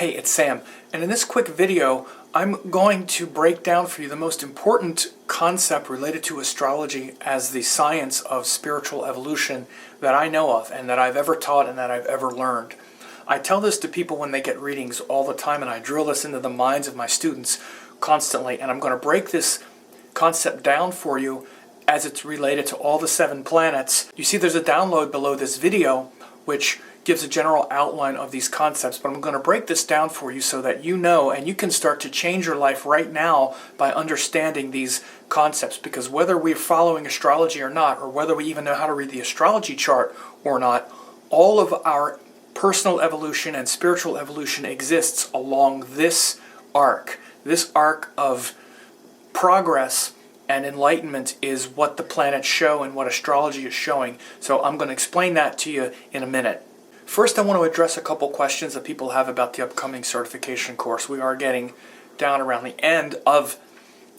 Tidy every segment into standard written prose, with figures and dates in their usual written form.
Hey, it's Sam, and in this quick video, I'm going to break down for you the most important concept related to astrology as the science of spiritual evolution that I know of and that I've ever taught and that I've ever learned. I tell this to people when they get readings all the time, and I drill this into the minds of my students constantly, and I'm going to break this concept down for you as it's related to all the 7 planets. You see there's a download below this video which gives a general outline of these concepts, but I'm going to break this down for you so that you know and you can start to change your life right now by understanding these concepts, because whether we're following astrology or not, or whether we even know how to read the astrology chart or not, all of our personal evolution and spiritual evolution exists along this arc. This arc of progress and enlightenment is what the planets show and what astrology is showing. So I'm going to explain that to you in a minute. First, I want to address a couple questions that people have about the upcoming certification course. We are getting down around the end of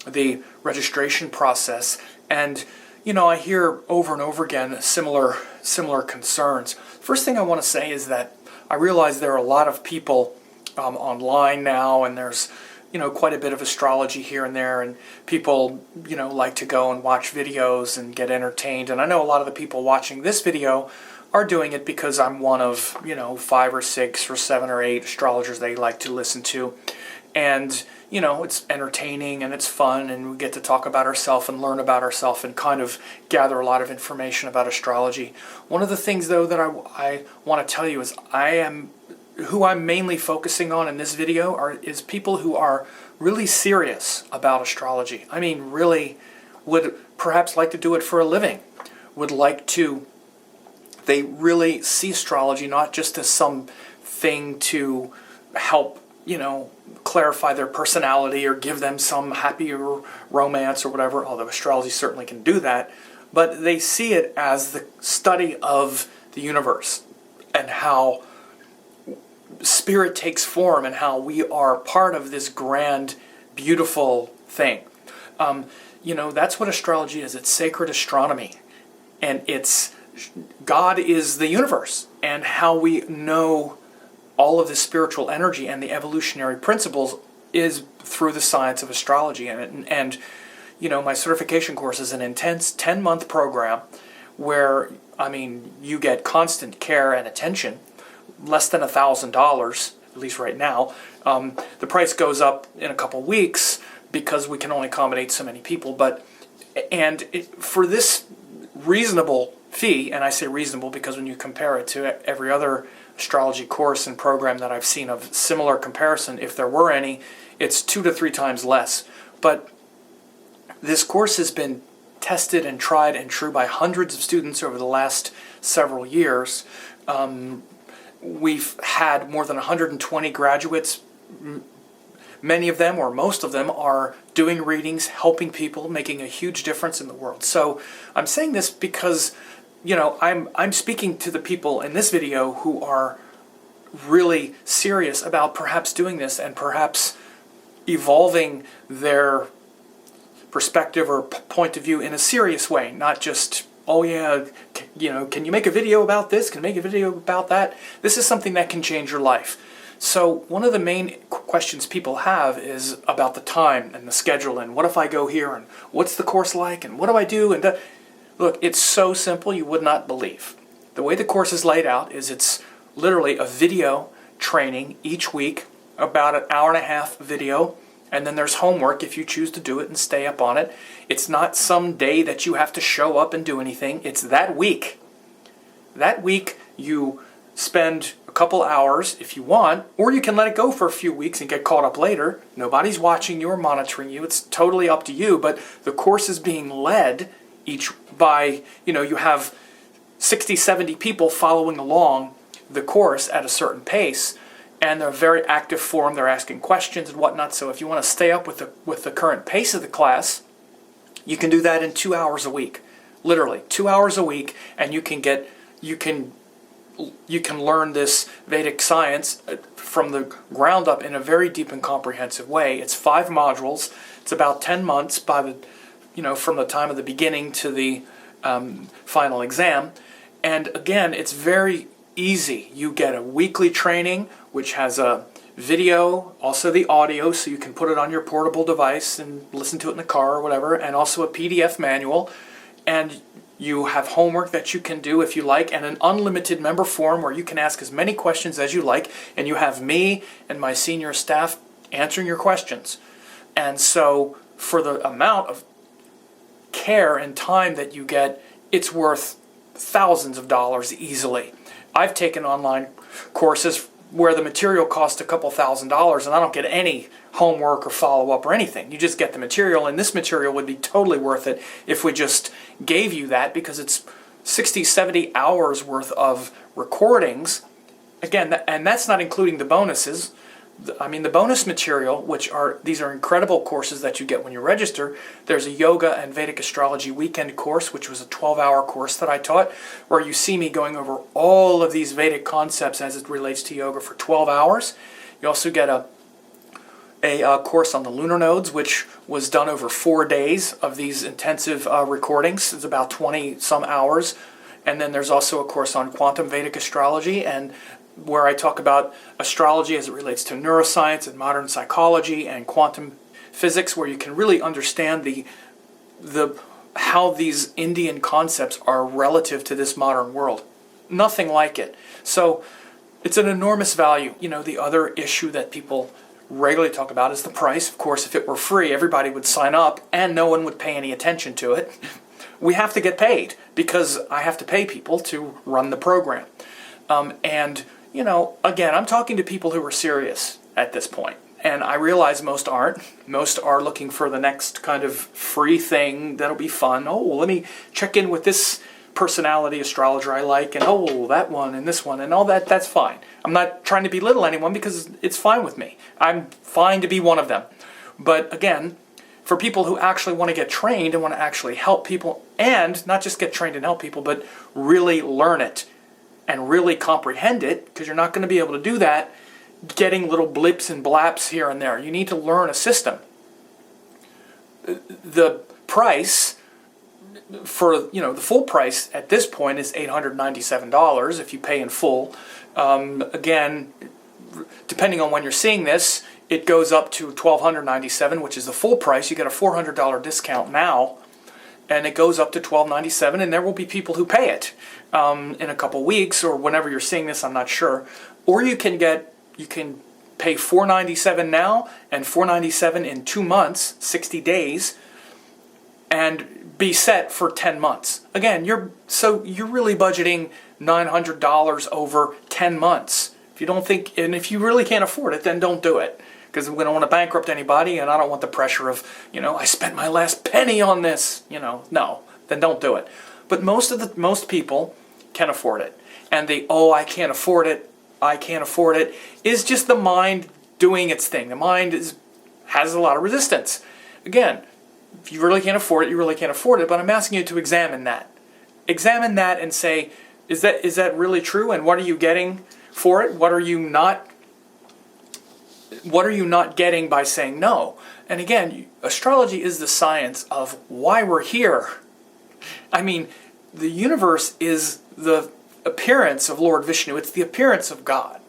the registration process, and I hear over and over again similar concerns. First thing I want to say is that I realize there are a lot of people online now, and there's quite a bit of astrology here and there, and people like to go and watch videos and get entertained. And I know a lot of the people watching this video are doing it because I'm one of 5 or 6 or 7 or 8 astrologers they like to listen to, and it's entertaining and it's fun, and we get to talk about ourselves and learn about ourselves and kind of gather a lot of information about astrology. One of the things though that I want to tell you is who I'm mainly focusing on in this video is people who are really serious about astrology. I mean, really would perhaps like to do it for a living, they really see astrology not just as something to help, clarify their personality or give them some happier romance or whatever, although astrology certainly can do that, but they see it as the study of the universe and how spirit takes form and how we are part of this grand, beautiful thing. That's what astrology is. It's sacred astronomy, and God is the universe, and how we know all of this spiritual energy and the evolutionary principles is through the science of astrology. And my certification course is an intense 10-month program where, you get constant care and attention, less than $1,000, at least right now. The price goes up in a couple weeks because we can only accommodate so many people, for this reasonable fee, and I say reasonable because when you compare it to every other astrology course and program that I've seen of similar comparison, if there were any, it's 2 to 3 times less. But this course has been tested and tried and true by hundreds of students over the last several years. We've had more than 120 graduates. Many of them, or most of them, are doing readings, helping people, making a huge difference in the world. So I'm saying this because I'm speaking to the people in this video who are really serious about perhaps doing this and perhaps evolving their perspective or point of view in a serious way, not just, oh yeah, can you make a video about this? Can you make a video about that? This is something that can change your life. So one of the main questions people have is about the time and the schedule, and what if I go here, and what's the course like, and what do I do? And look, it's so simple you would not believe. The way the course is laid out is it's literally a video training each week, about an hour-and-a-half video, and then there's homework if you choose to do it and stay up on it. It's not some day that you have to show up and do anything. It's that week. That week you spend a couple hours if you want, or you can let it go for a few weeks and get caught up later. Nobody's watching you or monitoring you. It's totally up to you, but the course is being led by, you have 60, 70 people following along the course at a certain pace, and they're a very active forum. They're asking questions and whatnot. So if you want to stay up with the current pace of the class, you can do that in 2 hours a week. Literally 2 hours a week, and you can learn this Vedic science from the ground up in a very deep and comprehensive way. It's 5 modules. It's about 10 months from the time of the beginning to the final exam. And again, it's very easy. You get a weekly training, which has a video, also the audio, so you can put it on your portable device and listen to it in the car or whatever, and also a PDF manual. And you have homework that you can do if you like, and an unlimited member forum where you can ask as many questions as you like, and you have me and my senior staff answering your questions. And so for the amount of care and time that you get, it's worth thousands of dollars easily. I've taken online courses where the material costs a couple $1,000s and I don't get any homework or follow-up or anything. You just get the material, and this material would be totally worth it if we just gave you that, because it's 60, 70 hours worth of recordings. Again, and that's not including the bonuses. I mean, the bonus material, these are incredible courses that you get when you register. There's a Yoga and Vedic Astrology weekend course, which was a 12-hour course that I taught, where you see me going over all of these Vedic concepts as it relates to yoga for 12 hours. You also get a course on the lunar nodes, which was done over 4 days of these intensive recordings. It's about 20-some hours. And then there's also a course on quantum Vedic astrology, and where I talk about astrology as it relates to neuroscience and modern psychology and quantum physics, where you can really understand how these Indian concepts are relative to this modern world. Nothing like it. So it's an enormous value. You know, the other issue that people regularly talk about is the price. Of course, if it were free, everybody would sign up and no one would pay any attention to it. We have to get paid, because I have to pay people to run the program. And you know, again, I'm talking to people who are serious at this point, and I realize most aren't. Most are looking for the next kind of free thing that'll be fun. Oh, well, let me check in with this personality astrologer I like, and oh, that one and this one and all that. That's fine. I'm not trying to belittle anyone, because it's fine with me. I'm fine to be one of them. But again, for people who actually want to get trained and want to actually help people, and not just get trained and help people, but really learn it and really comprehend it, because you're not going to be able to do that getting little blips and blaps here and there. You need to learn a system. The price for, the full price at this point is $897 if you pay in full. Again, depending on when you're seeing this, it goes up to $1,297, which is the full price. You get a $400 discount now, and it goes up to $1,297, and there will be people who pay it in a couple weeks, or whenever you're seeing this, I'm not sure. Or you can pay $497 now and $497 in 2 months, 60 days, and be set for 10 months. Again, you're really budgeting $900 over 10 months. If you don't think, and if you really can't afford it, then don't do it, because we don't want to bankrupt anybody, and I don't want the pressure of, I spent my last penny on this, no, then don't do it. But most people can afford it. And I can't afford it is just the mind doing its thing. The mind has a lot of resistance. Again, if you really can't afford it, you really can't afford it, but I'm asking you to examine that. Examine that and say, is that really true, and what are you getting for it? What are you not getting by saying no? And again, astrology is the science of why we're here. I mean, the universe is the appearance of Lord Vishnu. It's the appearance of God.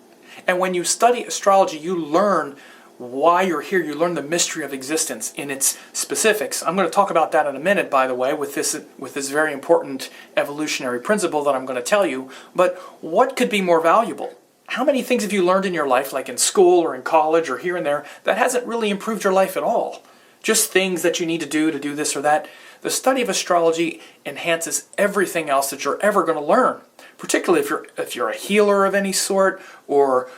And when you study astrology, you learn why you're here. You learn the mystery of existence in its specifics. I'm going to talk about that in a minute, by the way, with this very important evolutionary principle that I'm going to tell you. But what could be more valuable? How many things have you learned in your life, like in school or in college or here and there, that hasn't really improved your life at all? Just things that you need to do this or that. The study of astrology enhances everything else that you're ever going to learn, particularly if you're a healer of any sort, or,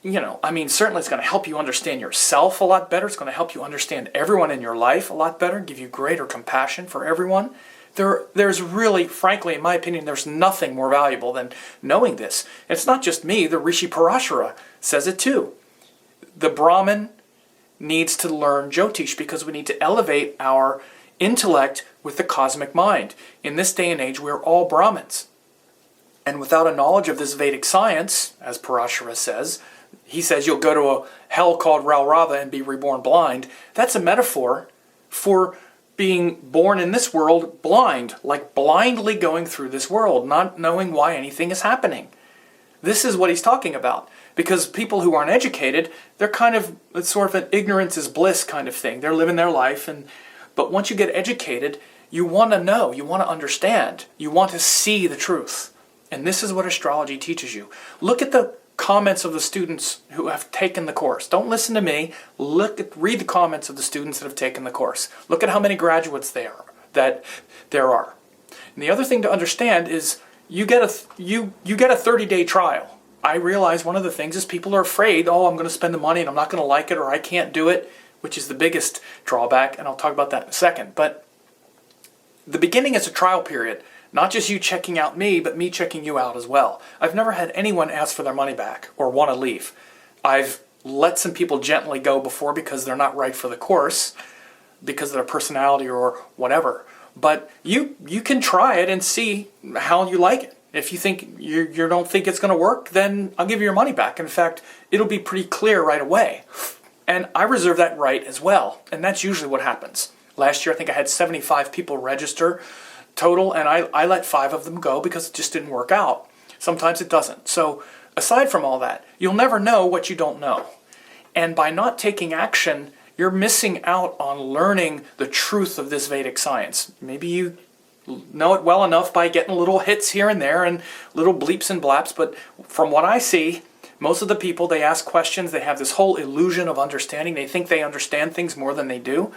certainly it's going to help you understand yourself a lot better. It's going to help you understand everyone in your life a lot better, give you greater compassion for everyone. There's really, frankly, in my opinion, there's nothing more valuable than knowing this. It's not just me. The Rishi Parashara says it too. The Brahmin needs to learn Jyotish, because we need to elevate our intellect with the cosmic mind. In this day and age, we're all Brahmins. And without a knowledge of this Vedic science, as Parashara says, he says you'll go to a hell called Raurava and be reborn blind. That's a metaphor for being born in this world blind, like blindly going through this world, not knowing why anything is happening. this is what he's talking about. Because people who aren't educated, they're it's sort of an ignorance is bliss kind of thing. They're living their life, but once you get educated, you want to know, you want to understand, you want to see the truth. And this is what astrology teaches you. Look at the comments of the students who have taken the course. Don't listen to me. Read the comments of the students that have taken the course. Look at how many graduates there are. And the other thing to understand is you get a 30-day trial. I realize one of the things is people are afraid, oh, I'm going to spend the money and I'm not going to like it, or I can't do it, which is the biggest drawback, and I'll talk about that in a second. But the beginning is a trial period. Not just you checking out me, but me checking you out as well. I've never had anyone ask for their money back or want to leave. I've let some people gently go before because they're not right for the course, because of their personality or whatever. But you can try it and see how you like it. If you think you don't think it's going to work, then I'll give you your money back. In fact, it'll be pretty clear right away. And I reserve that right as well. And that's usually what happens. Last year, I think I had 75 people register total, and I let 5 of them go because it just didn't work out. Sometimes it doesn't. So aside from all that, you'll never know what you don't know. And by not taking action, you're missing out on learning the truth of this Vedic science. Maybe you know it well enough by getting little hits here and there and little bleeps and blaps, but from what I see, most of the people, they ask questions, they have this whole illusion of understanding. They think they understand things more than they do.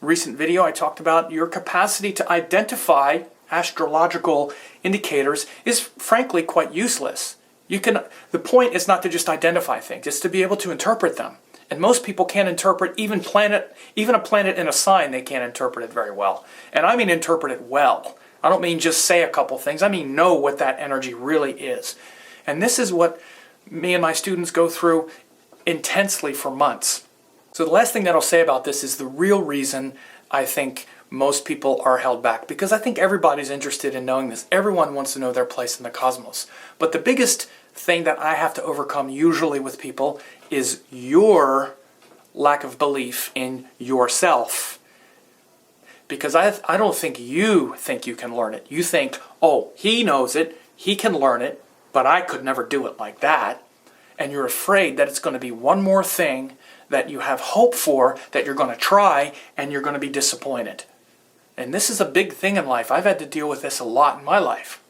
Recent video I talked about your capacity to identify astrological indicators is frankly quite useless. The point is not to just identify things, it's to be able to interpret them. And most people can't interpret even a planet in a sign, they can't interpret it very well. And I mean interpret it well. I don't mean just say a couple things, I mean know what that energy really is. And this is what me and my students go through intensely for months. So the last thing that I'll say about this is the real reason I think most people are held back, because I think everybody's interested in knowing this. Everyone wants to know their place in the cosmos. But the biggest thing that I have to overcome usually with people is your lack of belief in yourself. Because I don't think you can learn it. You think, oh, he knows it, he can learn it, but I could never do it like that. And you're afraid that it's going to be one more thing that you have hope for, that you're going to try, and you're going to be disappointed. And this is a big thing in life. I've had to deal with this a lot in my life.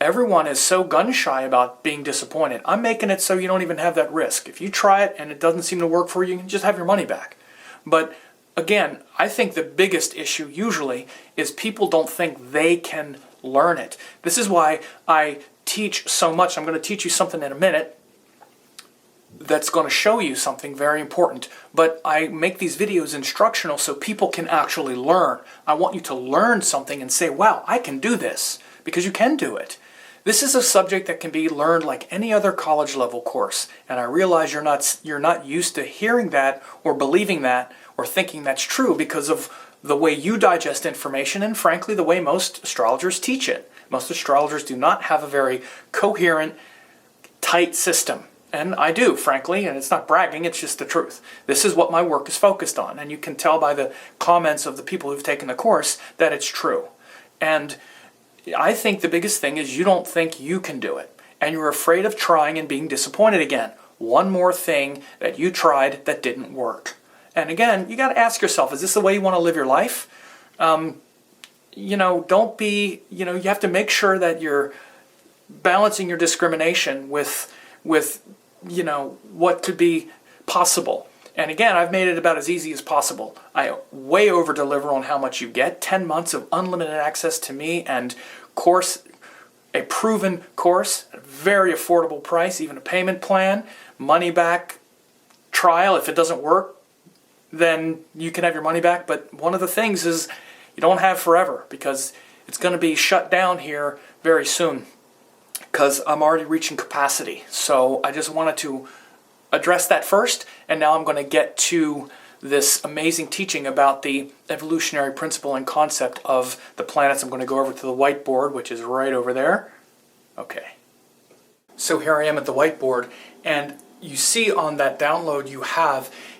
Everyone is so gun-shy about being disappointed. I'm making it so you don't even have that risk. If you try it and it doesn't seem to work for you, you can just have your money back. But again, I think the biggest issue usually is people don't think they can learn it. This is why I teach so much. I'm going to teach you something in a minute that's going to show you something very important. But I make these videos instructional so people can actually learn. I want you to learn something and say, wow, I can do this, because you can do it. This is a subject that can be learned like any other college level course. And I realize you're not used to hearing that or believing that or thinking that's true because of the way you digest information and frankly the way most astrologers teach it. Most astrologers do not have a very coherent, tight system. And I do, frankly, and it's not bragging, it's just the truth. This is what my work is focused on, and you can tell by the comments of the people who've taken the course that it's true. And I think the biggest thing is you don't think you can do it, and you're afraid of trying and being disappointed again. One more thing that you tried that didn't work. And again, you got to ask yourself, is this the way you want to live your life? Don't be, you have to make sure that you're balancing your discrimination with what could be possible. And again, I've made it about as easy as possible. I way over deliver on how much you get. 10 months of unlimited access to me and a proven course at a very affordable price, even a payment plan, money back trial. If it doesn't work, then you can have your money back. But one of the things is you don't have forever, because it's going to be shut down here very soon, because I'm already reaching capacity. So I just wanted to address that first, and now I'm going to get to this amazing teaching about the evolutionary principle and concept of the planets. I'm going to go over to the whiteboard, which is right over there. Okay. So here I am at the whiteboard, and you see on that download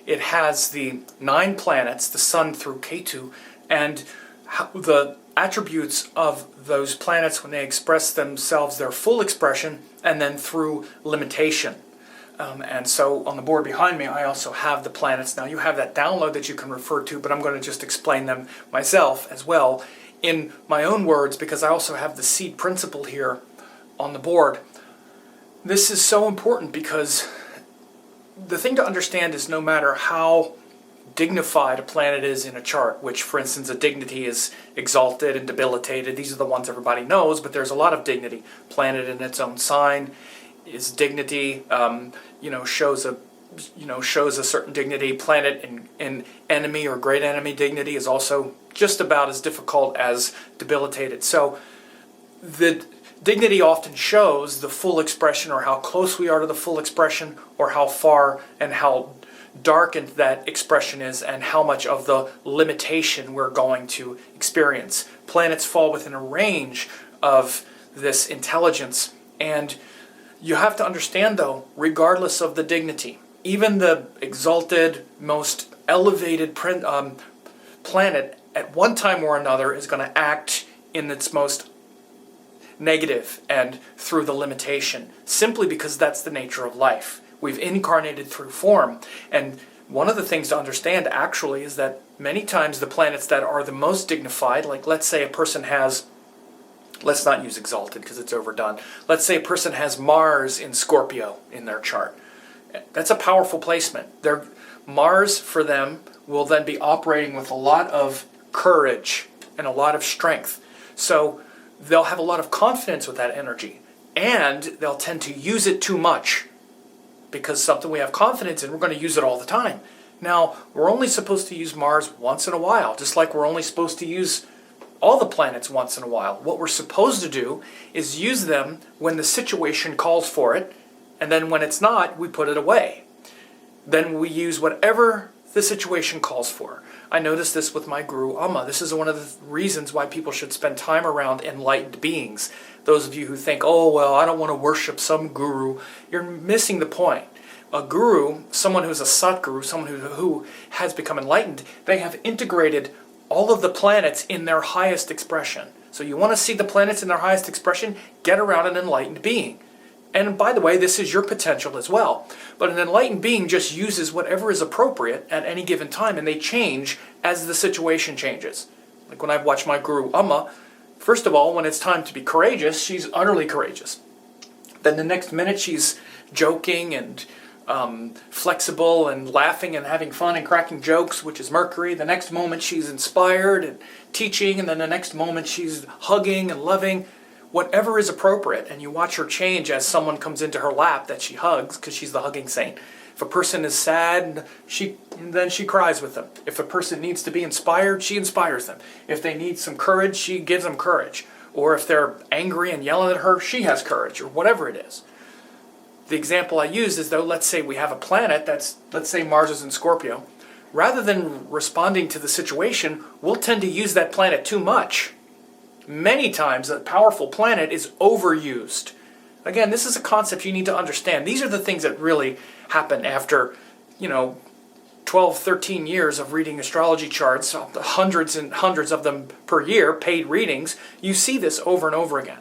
it has the 9 planets, the Sun through Ketu, and the attributes of those planets when they express themselves, their full expression, and then through limitation. And so on the board behind me, I also have the planets. Now you have that download that you can refer to, but I'm going to just explain them myself as well in my own words, because I also have the seed principle here on the board. This is so important because the thing to understand is no matter how dignified a planet is in a chart, which for instance a dignity is exalted and debilitated, these are the ones everybody knows, but there's a lot of dignity. Planet in its own sign is dignity, shows a certain dignity. Planet in enemy or great enemy dignity is also just about as difficult as debilitated. So the dignity often shows the full expression, or how close we are to the full expression, or how far and how darkened that expression is, and how much of the limitation we're going to experience. Planets fall within a range of this intelligence, and you have to understand though, regardless of the dignity, even the exalted, most elevated planet at one time or another is going to act in its most negative and through the limitation, simply because that's the nature of life. We've incarnated through form, and one of the things to understand actually is that many times the planets that are the most dignified, like let's say a person has, let's not use exalted because it's overdone, let's say a person has Mars in Scorpio in their chart. That's a powerful placement. Mars for them will then be operating with a lot of courage and a lot of strength. So they'll have a lot of confidence with that energy, and they'll tend to use it too much, because something we have confidence in, we're going to use it all the time. Now, we're only supposed to use Mars once in a while, just like we're only supposed to use all the planets once in a while. What we're supposed to do is use them when the situation calls for it, and then when it's not, we put it away. Then we use whatever the situation calls for. I noticed this with my guru Amma. This is one of the reasons why people should spend time around enlightened beings. Those of you who think, oh, well, I don't want to worship some guru, you're missing the point. A guru, someone who's a Satguru, someone who has become enlightened, they have integrated all of the planets in their highest expression. So you want to see the planets in their highest expression? Get around an enlightened being. And by the way, this is your potential as well. But an enlightened being just uses whatever is appropriate at any given time, and they change as the situation changes. Like when I've watched my guru Amma, first of all, when it's time to be courageous, she's utterly courageous. Then the next minute she's joking and flexible and laughing and having fun and cracking jokes, which is Mercury. The next moment she's inspired and teaching, and then the next moment she's hugging and loving. Whatever is appropriate, and you watch her change as someone comes into her lap that she hugs, because she's the hugging saint. If a person is sad, then she cries with them. If a person needs to be inspired, she inspires them. If they need some courage, she gives them courage. Or if they're angry and yelling at her, she has courage, or whatever it is. The example I use is, though, let's say we have a planet let's say Mars is in Scorpio. Rather than responding to the situation, we'll tend to use that planet too much. Many times a powerful planet is overused. Again, this is a concept you need to understand. These are the things that really happen after, 12, 13 years of reading astrology charts, hundreds and hundreds of them per year, paid readings. You see this over and over again.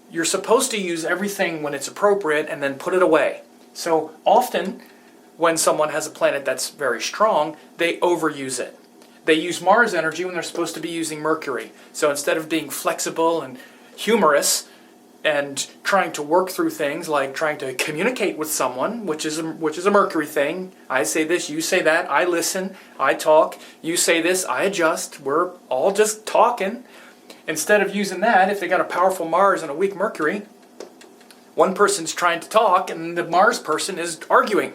You're supposed to use everything when it's appropriate and then put it away. So often, when someone has a planet that's very strong, they overuse it. They use Mars energy when they're supposed to be using Mercury. So instead of being flexible and humorous and trying to work through things like trying to communicate with someone, which is a Mercury thing. I say this, you say that, I listen, I talk, you say this, I adjust. We're all just talking. Instead of using that, if they got a powerful Mars and a weak Mercury, one person's trying to talk and the Mars person is arguing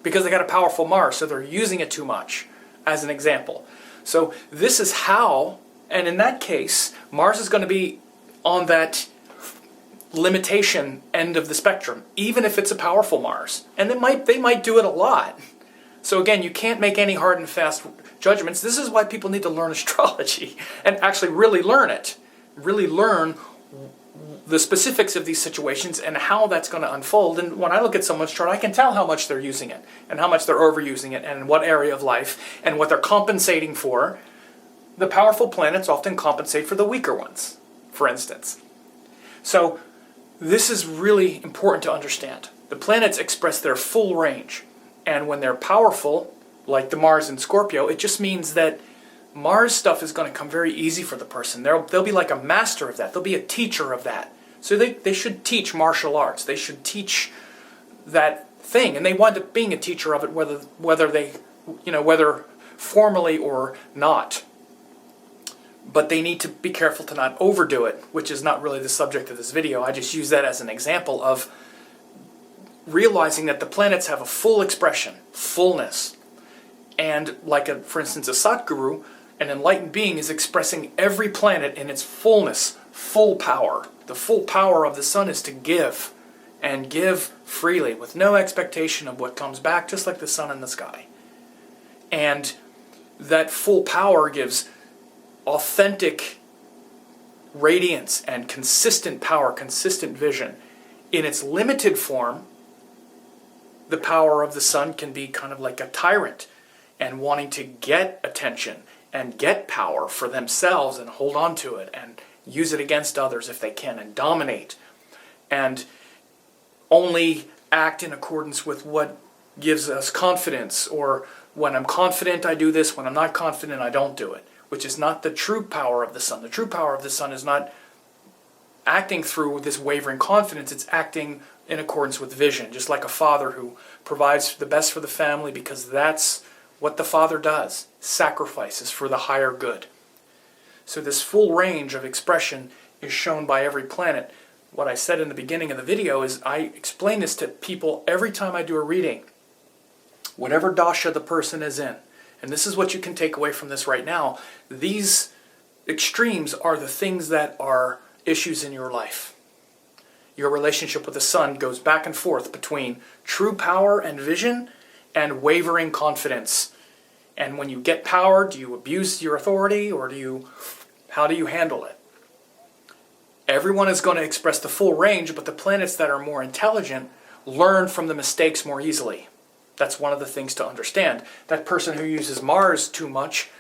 because they got a powerful Mars, so they're using it too much, as an example. So this is how, and in that case, Mars is going to be on that limitation end of the spectrum, even if it's a powerful Mars. And they might do it a lot. So again, you can't make any hard and fast judgments. This is why people need to learn astrology and actually really learn it. Really learn the specifics of these situations and how that's going to unfold. And when I look at someone's chart, I can tell how much they're using it and how much they're overusing it and in what area of life and what they're compensating for the powerful planets often compensate for the weaker ones, for instance. So this is really important to understand. The planets express their full range, and when they're powerful, like the Mars in Scorpio, it just means that Mars stuff is going to come very easy for the person. They'll be like a master of that. They'll be a teacher of that. So they should teach martial arts. They should teach that thing, and they wind up being a teacher of it, whether formally or not. But they need to be careful to not overdo it, which is not really the subject of this video. I just use that as an example of realizing that the planets have a full expression, fullness. And like, for instance, a Satguru, an enlightened being, is expressing every planet in its fullness, full power. The full power of the sun is to give, and give freely, with no expectation of what comes back, just like the sun in the sky. And that full power gives authentic radiance and consistent power, consistent vision. In its limited form, the power of the sun can be kind of like a tyrant and wanting to get attention and get power for themselves and hold on to it and use it against others if they can and dominate and only act in accordance with what gives us confidence, or when I'm confident I do this, when I'm not confident I don't do it, which is not the true power of the sun. The true power of the sun is not acting through this wavering confidence, it's acting in accordance with vision, just like a father who provides the best for the family because that's what the father does, sacrifices for the higher good. So this full range of expression is shown by every planet. What I said in the beginning of the video is I explain this to people every time I do a reading, whatever dasha the person is in. And this is what you can take away from this right now. These extremes are the things that are issues in your life. Your relationship with the sun goes back and forth between true power and vision and wavering confidence. And when you get power, do you abuse your authority, or how do you handle it? Everyone is going to express the full range, but the planets that are more intelligent learn from the mistakes more easily. That's one of the things to understand. That person who uses Mars too much,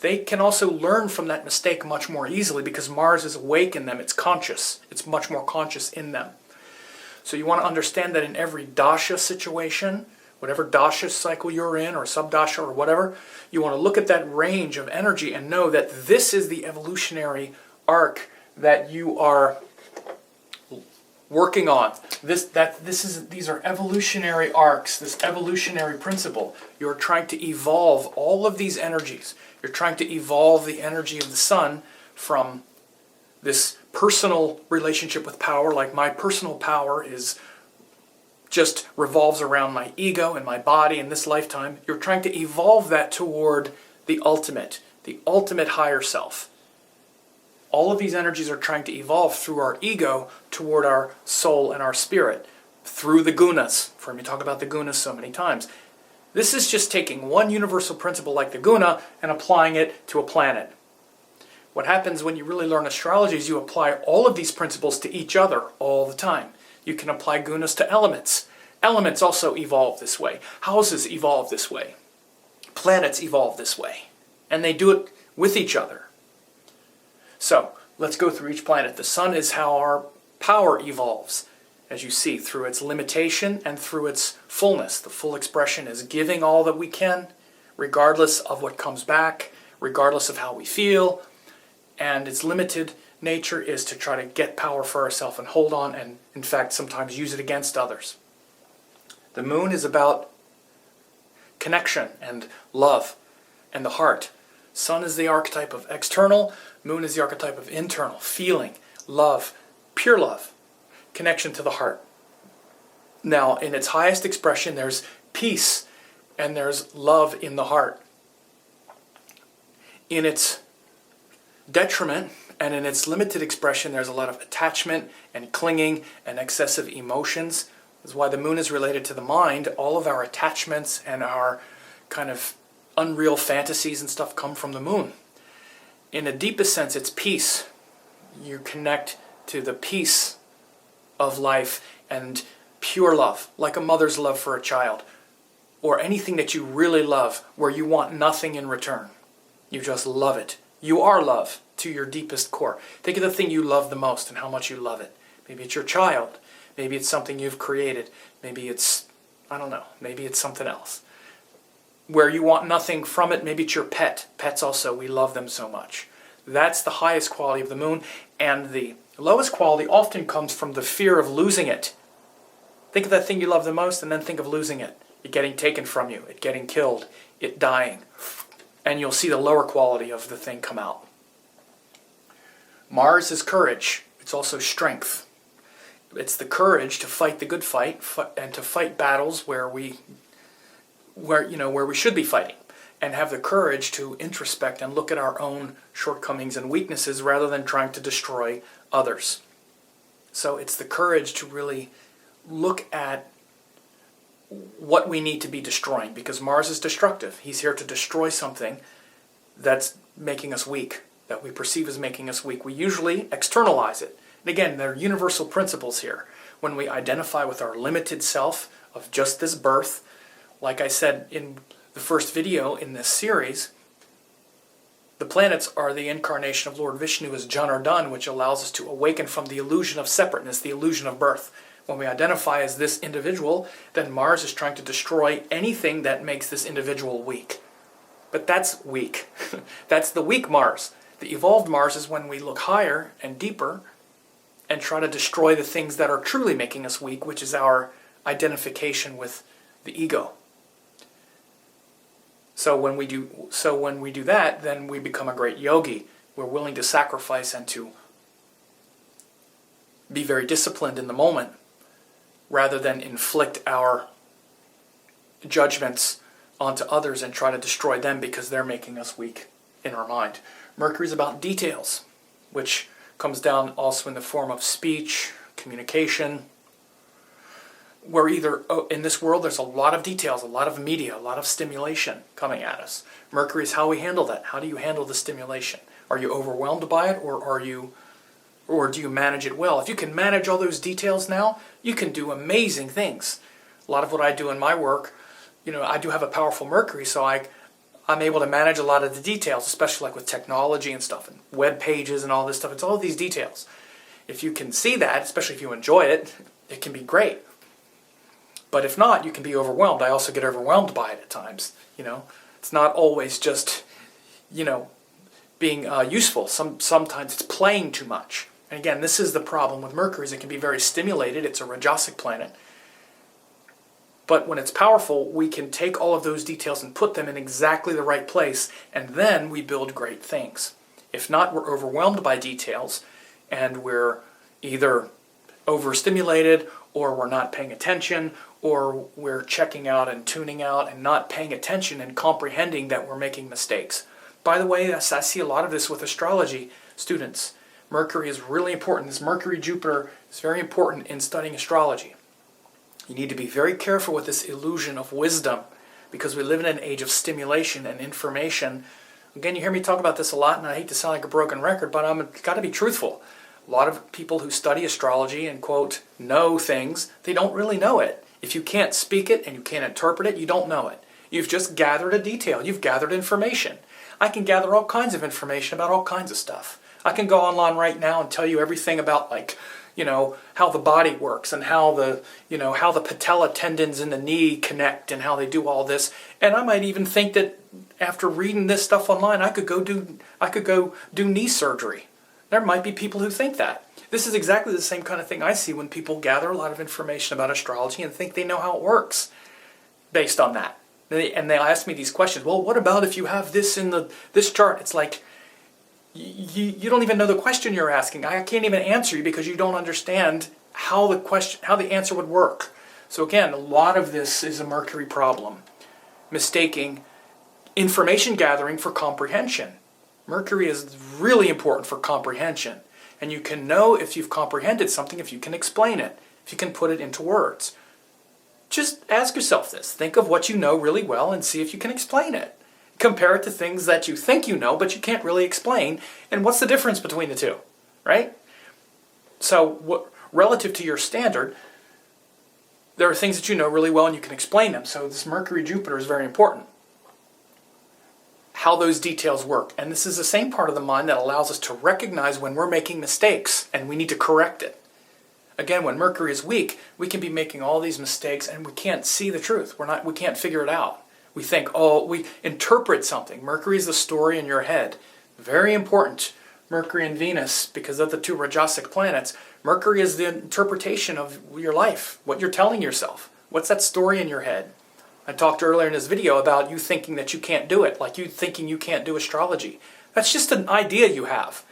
they can also learn from that mistake much more easily because Mars is awake in them. It's conscious. It's much more conscious in them. So you want to understand that in every dasha situation, whatever dasha cycle you're in, or subdasha or whatever, you want to look at that range of energy and know that this is the evolutionary arc that you are working on. These are evolutionary arcs, this evolutionary principle. You're trying to evolve all of these energies. You're trying to evolve the energy of the sun from this personal relationship with power, like my personal power just revolves around my ego and my body in this lifetime. You're trying to evolve that toward the ultimate higher self. All of these energies are trying to evolve through our ego toward our soul and our spirit, through the gunas. For me, talk about the gunas so many times. This is just taking one universal principle like the guna and applying it to a planet. What happens when you really learn astrology is you apply all of these principles to each other all the time. You can apply gunas to elements. Elements also evolve this way. Houses evolve this way. Planets evolve this way. And they do it with each other. So, let's go through each planet. The sun is how our power evolves, as you see, through its limitation and through its fullness. The full expression is giving all that we can, regardless of what comes back, regardless of how we feel. And its limited nature is to try to get power for ourselves and hold on and, in fact, sometimes use it against others. The moon is about connection and love and the heart. Sun is the archetype of external, moon is the archetype of internal, feeling, love, pure love, connection to the heart. Now, in its highest expression, there's peace and there's love in the heart. In its detriment and in its limited expression, there's a lot of attachment and clinging and excessive emotions. That's why the moon is related to the mind. All of our attachments and our kind of unreal fantasies and stuff come from the moon. In the deepest sense, it's peace. You connect to the peace of life and pure love, like a mother's love for a child, or anything that you really love where you want nothing in return. You just love it. You are love to your deepest core. Think of the thing you love the most and how much you love it. Maybe it's your child. Maybe it's something you've created. Maybe it's, I don't know, maybe it's something else. Where you want nothing from it, maybe it's your pet. Pets also, we love them so much. That's the highest quality of the moon, and the lowest quality often comes from the fear of losing it. Think of that thing you love the most and then think of losing it. It getting taken from you, it getting killed, it dying. And you'll see the lower quality of the thing come out. Mars is courage. It's also strength. It's the courage to fight the good fight and to fight battles where we should be fighting, and have the courage to introspect and look at our own shortcomings and weaknesses rather than trying to destroy others. So it's the courage to really look at what we need to be destroying, because Mars is destructive. He's here to destroy something that's making us weak, that we perceive as making us weak. We usually externalize it. And again, there are universal principles here. When we identify with our limited self of just this birth, like I said in the first video in this series, the planets are the incarnation of Lord Vishnu as Janardhan, which allows us to awaken from the illusion of separateness, the illusion of birth. When we identify as this individual, then Mars is trying to destroy anything that makes this individual weak. But that's weak. That's the weak Mars. The evolved Mars is when we look higher and deeper and try to destroy the things that are truly making us weak, which is our identification with the ego. So when we do that, then we become a great yogi. We're willing to sacrifice and to be very disciplined in the moment, rather than inflict our judgments onto others and try to destroy them because they're making us weak in our mind. Mercury is about details, which comes down also in the form of speech, communication. We're either, in this world, there's a lot of details, a lot of media, a lot of stimulation coming at us. Mercury is how we handle that. How do you handle the stimulation? Are you overwhelmed by it, or do you manage it well? If you can manage all those details now, you can do amazing things. A lot of what I do in my work, I do have a powerful Mercury, so I'm able to manage a lot of the details, especially like with technology and stuff, and web pages and all this stuff. It's all these details. If you can see that, especially if you enjoy it, it can be great. But if not, you can be overwhelmed. I also get overwhelmed by it at times. It's not always just, being useful. Sometimes it's playing too much. And again, this is the problem with Mercury, is it can be very stimulated. It's a Rajasic planet. But when it's powerful, we can take all of those details and put them in exactly the right place, and then we build great things. If not, we're overwhelmed by details, and we're either overstimulated, or we're not paying attention, or we're checking out and tuning out and not paying attention and comprehending that we're making mistakes. By the way, I see a lot of this with astrology students. Mercury is really important. This Mercury-Jupiter is very important in studying astrology. You need to be very careful with this illusion of wisdom, because we live in an age of stimulation and information. Again, you hear me talk about this a lot, and I hate to sound like a broken record, but I've got to be truthful. A lot of people who study astrology and, quote, know things, they don't really know it. If you can't speak it and you can't interpret it, you don't know it. You've just gathered a detail. You've gathered information. I can gather all kinds of information about all kinds of stuff. I can go online right now and tell you everything about, how the body works and how the patella tendons in the knee connect and how they do all this. And I might even think that after reading this stuff online, I could go do knee surgery. There might be people who think that. This is exactly the same kind of thing I see when people gather a lot of information about astrology and think they know how it works based on that. And they ask me these questions. Well, what about if you have this in this chart? It's like, you don't even know the question you're asking. I can't even answer you because you don't understand how the answer would work. So again, a lot of this is a Mercury problem. Mistaking information gathering for comprehension. Mercury is really important for comprehension. And you can know if you've comprehended something if you can explain it, if you can put it into words. Just ask yourself this. Think of what you know really well and see if you can explain it. Compare it to things that you think you know but you can't really explain. And what's the difference between the two, right? So relative to your standard, there are things that you know really well and you can explain them. So this Mercury-Jupiter is very important. how those details work. And this is the same part of the mind that allows us to recognize when we're making mistakes and we need to correct it. Again, when Mercury is weak, we can be making all these mistakes and we can't see the truth. We can't figure it out. We think, oh, we interpret something. Mercury is the story in your head. Very important. Mercury and Venus, because of the two Rajasic planets, Mercury is the interpretation of your life, what you're telling yourself. What's that story in your head? I talked earlier in this video about you thinking that you can't do it, like you thinking you can't do astrology. That's just an idea you have.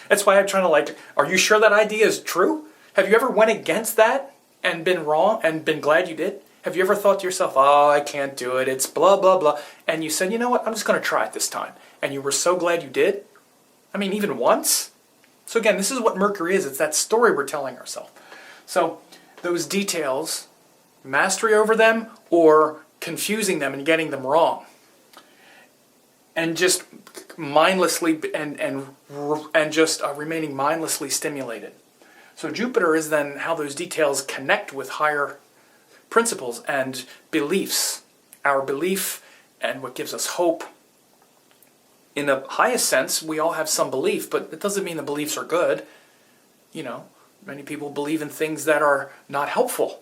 That's why I'm trying to are you sure that idea is true? Have you ever went against that and been wrong and been glad you did? Have you ever thought to yourself, oh, I can't do it, it's blah, blah, blah, and you said, you know what, I'm just going to try it this time, and you were so glad you did? I mean, even once? So again, this is what Mercury is. It's that story we're telling ourselves. So those details, mastery over them or confusing them and getting them wrong, and just mindlessly and just remaining mindlessly stimulated. So Jupiter is then how those details connect with higher principles and beliefs. Our belief and what gives us hope. In the highest sense, we all have some belief, but it doesn't mean the beliefs are good. You know, many people believe in things that are not helpful.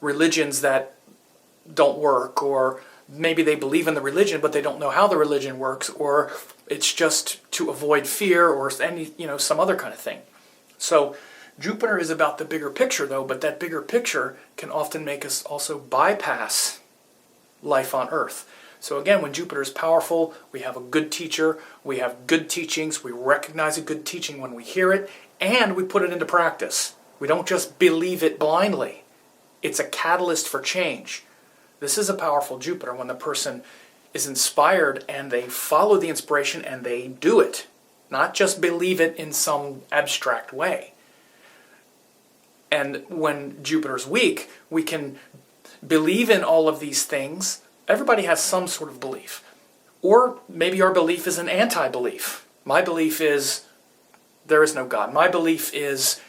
Religions that don't work, or maybe they believe in the religion, but they don't know how the religion works, or it's just to avoid fear or some other kind of thing. So Jupiter is about the bigger picture, though, but that bigger picture can often make us also bypass life on Earth. So again, when Jupiter is powerful, we have a good teacher, we have good teachings, we recognize a good teaching when we hear it, and we put it into practice. We don't just believe it blindly. It's a catalyst for change. This is a powerful Jupiter when the person is inspired and they follow the inspiration and they do it, not just believe it in some abstract way. And when Jupiter's weak, we can believe in all of these things. Everybody has some sort of belief. Or maybe our belief is an anti-belief. My belief is there is no God. My belief is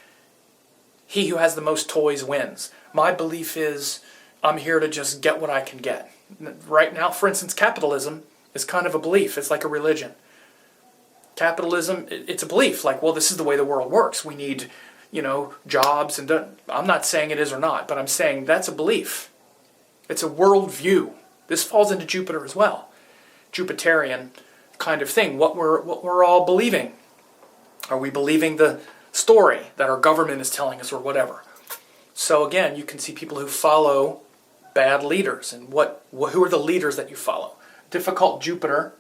he who has the most toys wins. My belief is I'm here to just get what I can get. Right now, for instance, capitalism is kind of a belief. It's like a religion. Capitalism, it's a belief. Like, well, this is the way the world works. We need jobs, and I'm not saying it is or not, but I'm saying that's a belief. It's a worldview. This falls into Jupiter as well. Jupiterian kind of thing. What we're all believing. Are we believing the story that our government is telling us or whatever? So again, you can see people who follow bad leaders, and who are the leaders that you follow? Difficult Jupiter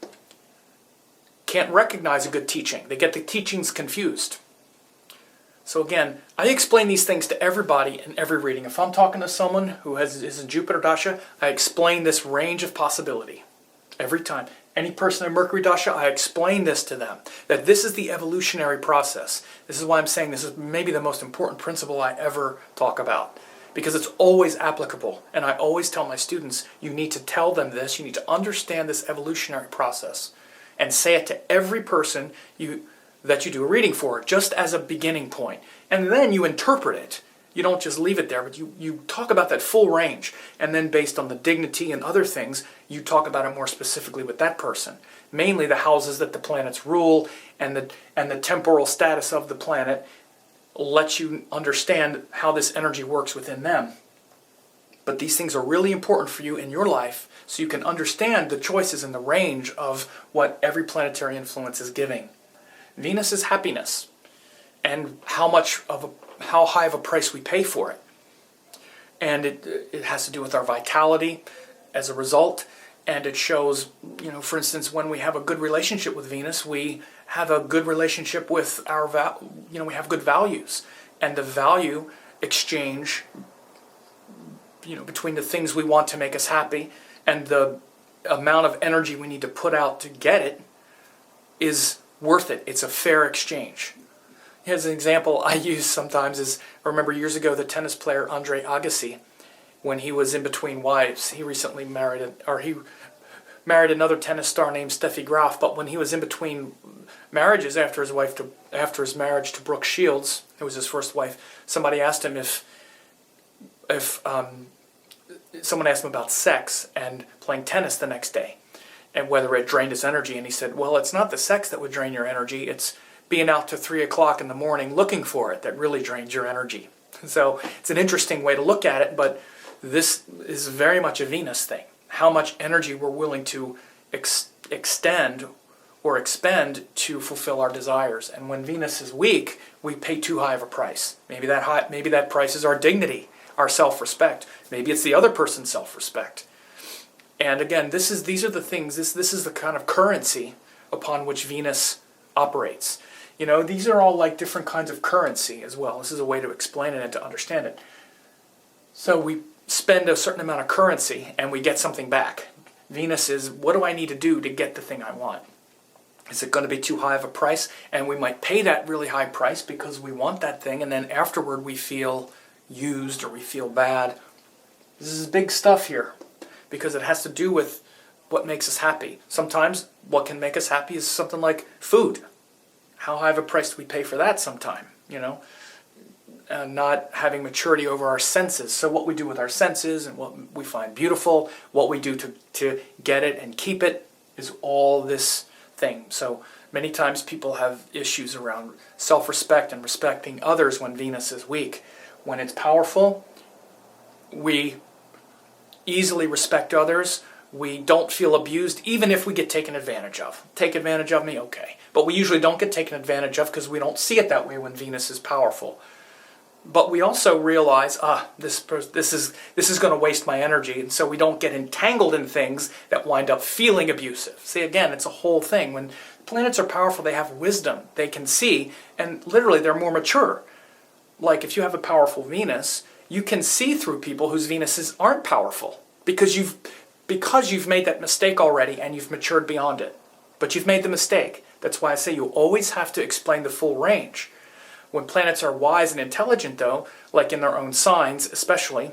can't recognize a good teaching. They get the teachings confused. So again, I explain these things to everybody in every reading. If I'm talking to someone who is in Jupiter Dasha, I explain this range of possibility. Every time. Any person in Mercury Dasha, I explain this to them. That this is the evolutionary process. This is why I'm saying this is maybe the most important principle I ever talk about. Because it's always applicable. And I always tell my students, you need to tell them this. You need to understand this evolutionary process. And say it to every person that you do a reading for, just as a beginning point. And then you interpret it. You don't just leave it there, but you talk about that full range. And then based on the dignity and other things, you talk about it more specifically with that person. Mainly the houses that the planets rule and the temporal status of the planet lets you understand how this energy works within them. But these things are really important for you in your life so you can understand the choices and the range of what every planetary influence is giving. Venus is happiness, and how high of a price we pay for it. And it has to do with our vitality as a result, and it shows, for instance, when we have a good relationship with Venus, we have a good relationship with we have good values, and the value exchange, between the things we want to make us happy and the amount of energy we need to put out to get it is worth it. It's a fair exchange. As an example I use sometimes is, I remember years ago the tennis player Andre Agassi, when he was in between wives, he recently married another tennis star named Steffi Graf, but when he was in between marriages after his marriage to Brooke Shields, who was his first wife, somebody asked him if someone asked him about sex and playing tennis the next day. and whether it drained his energy. And he said, well, it's not the sex that would drain your energy, it's being out to 3 o'clock in the morning looking for it that really drains your energy. So it's an interesting way to look at it, but this is very much a Venus thing. How much energy we're willing to extend or expend to fulfill our desires. And when Venus is weak, we pay too high of a price. Maybe that price is our dignity, our self-respect. Maybe it's the other person's self-respect. And again, these are the things, this is the kind of currency upon which Venus operates. You know, these are all like different kinds of currency as well. This is a way to explain it and to understand it. So we spend a certain amount of currency and we get something back. Venus is, what do I need to do to get the thing I want? Is it going to be too high of a price? And we might pay that really high price because we want that thing, and then afterward we feel used or we feel bad. This is big stuff here because it has to do with what makes us happy. Sometimes what can make us happy is something like food. How high of a price do we pay for that sometime, you know? Not having maturity over our senses. So what we do with our senses and what we find beautiful, what we do to get it and keep it is all this thing. So many times people have issues around self-respect and respecting others when Venus is weak. When it's powerful, we easily respect others. We don't feel abused, even if we get taken advantage of. Take advantage of me? Okay. But we usually don't get taken advantage of because we don't see it that way when Venus is powerful. But we also realize, this is going to waste my energy, and so we don't get entangled in things that wind up feeling abusive. See, again, it's a whole thing. When planets are powerful, they have wisdom. They can see, and literally they're more mature. Like if you have a powerful Venus, you can see through people whose Venuses aren't powerful because you've made that mistake already and you've matured beyond it. But you've made the mistake. That's why I say you always have to explain the full range. When planets are wise and intelligent, though, like in their own signs especially,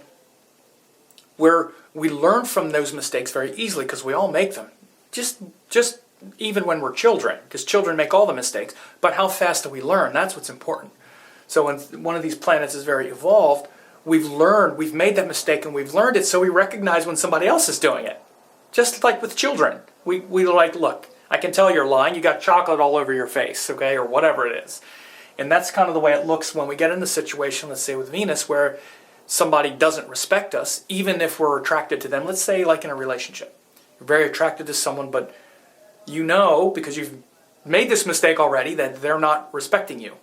where we learn from those mistakes very easily because we all make them. Just even when we're children, because children make all the mistakes. But how fast do we learn? That's what's important. So when one of these planets is very evolved, we've made that mistake and we've learned it, so we recognize when somebody else is doing it. Just like with children. We like, look, I can tell you're lying, you got chocolate all over your face, okay, or whatever it is. And that's kind of the way it looks when we get in the situation, let's say with Venus, where somebody doesn't respect us, even if we're attracted to them. Let's say like in a relationship. You're very attracted to someone, but you know, because you've made this mistake already, that they're not respecting you.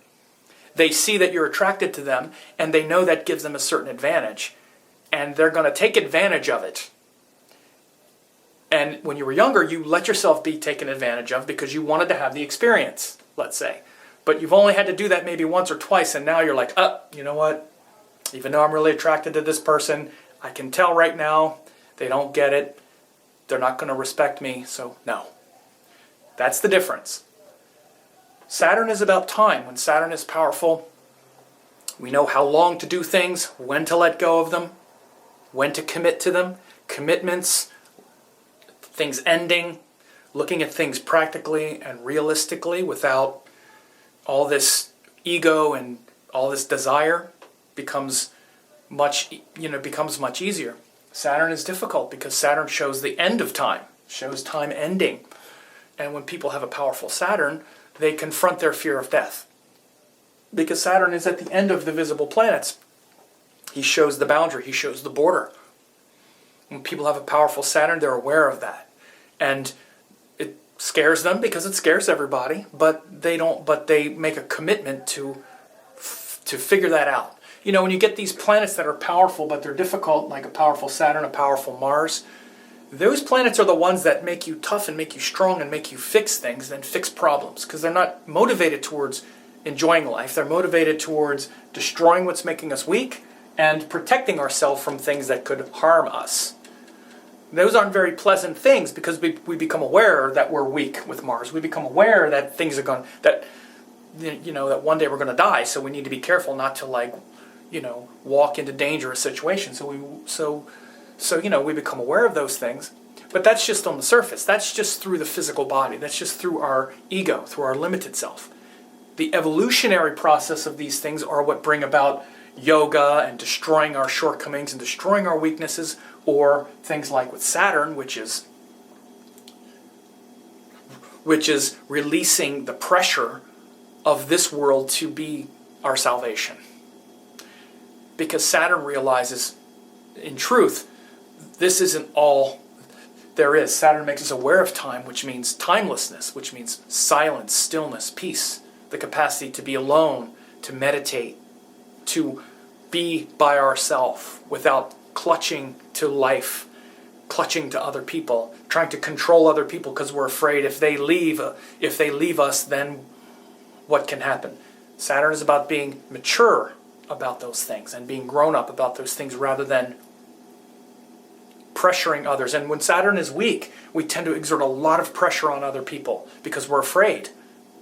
They see that you're attracted to them, and they know that gives them a certain advantage. And they're going to take advantage of it. And when you were younger, you let yourself be taken advantage of because you wanted to have the experience, let's say. But you've only had to do that maybe once or twice, and now you're like, you know what? Even though I'm really attracted to this person, I can tell right now they don't get it. They're not going to respect me, so no. That's the difference. Saturn is about time. When Saturn is powerful, we know how long to do things, when to let go of them, when to commit to them, commitments, things ending, looking at things practically and realistically without all this ego and all this desire becomes much easier. Saturn is difficult because Saturn shows the end of time, shows time ending. And when people have a powerful Saturn, they confront their fear of death. Because Saturn is at the end of the visible planets. He shows the boundary, he shows the border. When people have a powerful Saturn, they're aware of that. And it scares them because it scares everybody, but they make a commitment to figure that out. You know, when you get these planets that are powerful but they're difficult, like a powerful Saturn, a powerful Mars, those planets are the ones that make you tough and make you strong and make you fix things and fix problems, because they're not motivated towards enjoying life. They're motivated towards destroying what's making us weak and protecting ourselves from things that could harm us. Those aren't very pleasant things because we become aware that we're weak with Mars. We become aware that things are going, that one day we're going to die, so we need to be careful not to walk into dangerous situations. So we become aware of those things, but that's just on the surface. That's just through the physical body. That's just through our ego, through our limited self. The evolutionary process of these things are what bring about yoga and destroying our shortcomings and destroying our weaknesses, or things like with Saturn, which is which is releasing the pressure of this world to be our salvation. Because Saturn realizes, in truth, this isn't all there is. Saturn makes us aware of time, which means timelessness, which means silence, stillness, peace, the capacity to be alone, to meditate, to be by ourselves without clutching to life, clutching to other people, trying to control other people because we're afraid if they leave us, then what can happen? Saturn is about being mature about those things and being grown up about those things rather than pressuring others. And when Saturn is weak, we tend to exert a lot of pressure on other people because we're afraid.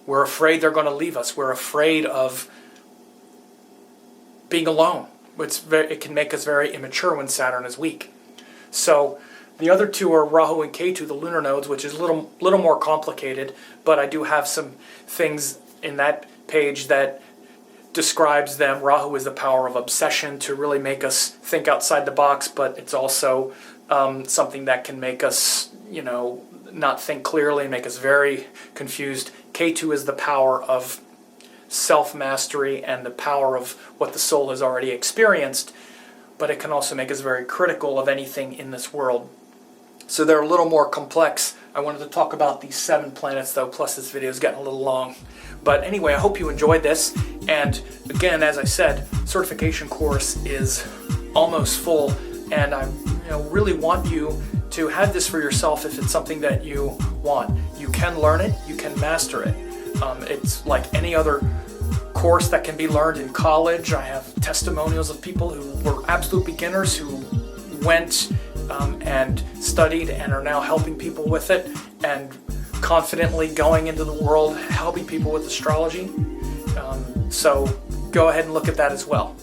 We're afraid they're going to leave us. We're afraid of being alone. It can make us very immature when Saturn is weak. So the other two are Rahu and Ketu, the lunar nodes, which is a little more complicated, but I do have some things in that page that describes them. Rahu is the power of obsession to really make us think outside the box, but it's also something that can make us, not think clearly and make us very confused. Ketu is the power of self-mastery and the power of what the soul has already experienced, but it can also make us very critical of anything in this world. So they're a little more complex. I wanted to talk about these 7 planets though, plus this video is getting a little long. But anyway, I hope you enjoyed this. And again, as I said, certification course is almost full, and I really want you to have this for yourself if it's something that you want. You can learn it, you can master it. It's like any other course that can be learned in college. I have testimonials of people who were absolute beginners who went and studied and are now helping people with it and confidently going into the world helping people with astrology. So go ahead and look at that as well.